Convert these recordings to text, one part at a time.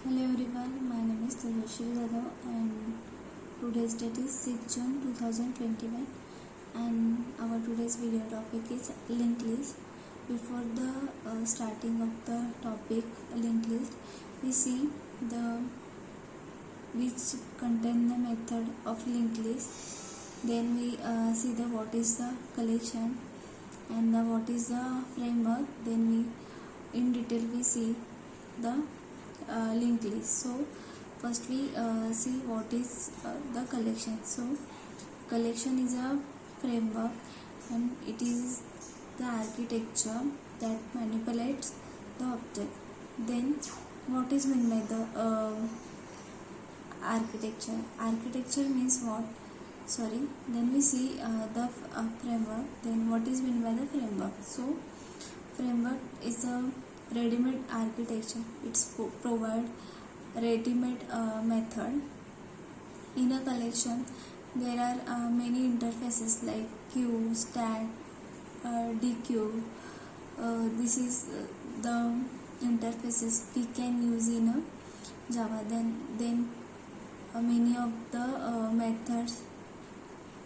Hello everyone, my name is Tejasvi Yadav and today's date is 6 June 2021 and our today's video topic is linked list. Before the starting of the topic linked list, we see the which contain the method of linked list. Then we see the what is the collection and the what is the framework. Then we in detail we see the linked list. So first we see what is the collection. So collection is a framework and it is the architecture that manipulates the object. Then what is meant by the architecture means what? Then we see the framework. Then what is meant by the framework? So framework is a ready-made architecture. It's provide ready-made method. In a collection there are many interfaces like queue, stack, dequeue. This is the interfaces we can use in a Java. Then many of the methods,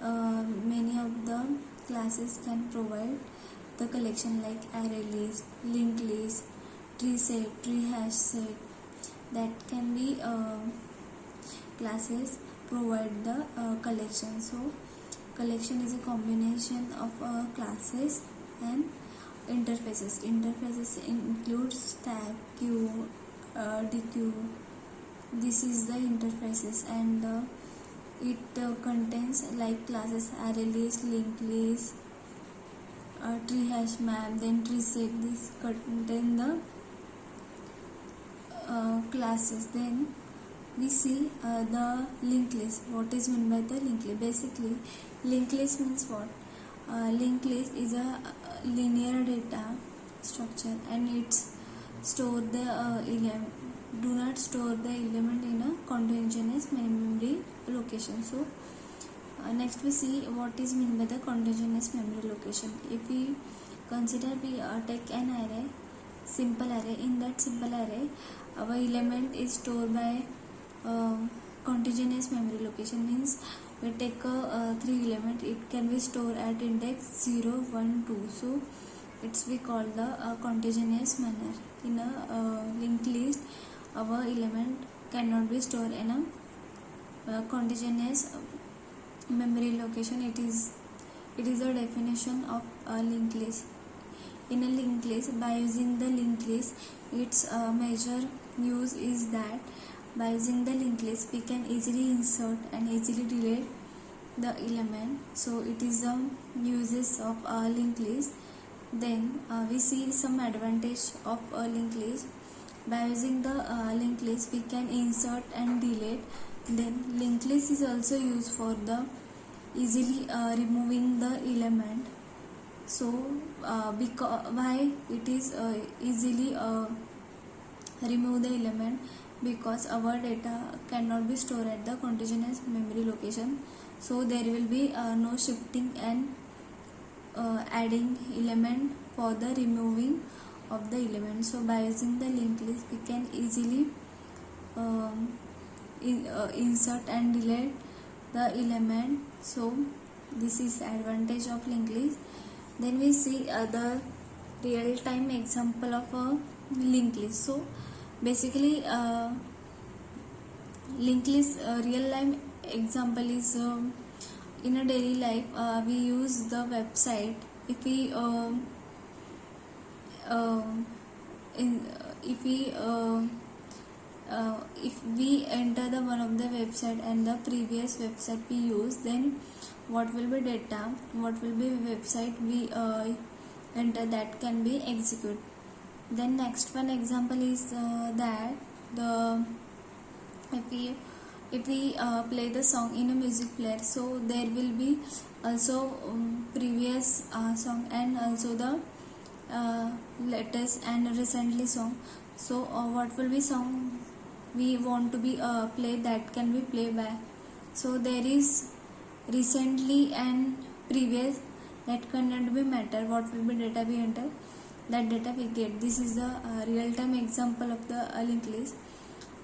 many of the classes can provide the collection like array list, linked list, tree set, tree hash set. That can be classes provide the collection. So collection is a combination of classes and interfaces. Interfaces include stack, queue, dequeue. This is the interfaces and it contains like classes array list, linked list, tree hash map, then tree set. This contain the classes. Then we see the linked list. What is meant by the linked list? Basically linked list means what? Linked list is a linear data structure and it's store the element. Do not store the element in a continuous memory location. So next we see what is meant by the continuous memory location. If we consider we take an array, simple array. In that simple array our element is stored by continuous memory location. Means we take a 3 element, it can be stored at index 0, 1, 2. So it's we call the continuous manner. In a linked list our element cannot be stored in a continuous memory location. It is a definition of a linked list. In a linked list, by using the linked list, its major use is that by using the linked list we can easily insert and easily delete the element. So it is the uses of a linked list. Then we see some advantage of a linked list. By using the linked list we can insert and delete. Then linked list is also used for the easily removing the element. So because why it is easily remove the element? Because our data cannot be stored at the continuous memory location, so there will be no shifting and adding element for the removing of the element. So by using the linked list we can easily insert and delete the element. So this is advantage of linked list. Then we see the real-time example of a linked list. So basically linked list real-time example is in a daily life we use the website. If we if we enter the one of the website and the previous website we use, then what will be data, what will be website we enter, that can be executed. Then next one example is that the if we play the song in a music player, so there will be also previous song and also the latest and recently song. So what will be song we want to be play, that can be played back. So there is recently and previous, that cannot be matter. What will be data we enter, that data we get. This is the real-time example of the linked list.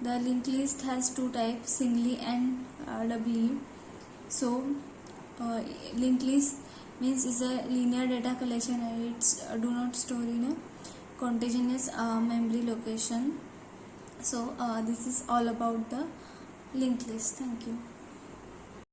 The linked list has two types, singly and doubly. So linked list means is a linear data collection, and it's do not store in a contiguous memory location. So this is all about the linked list. Thank you.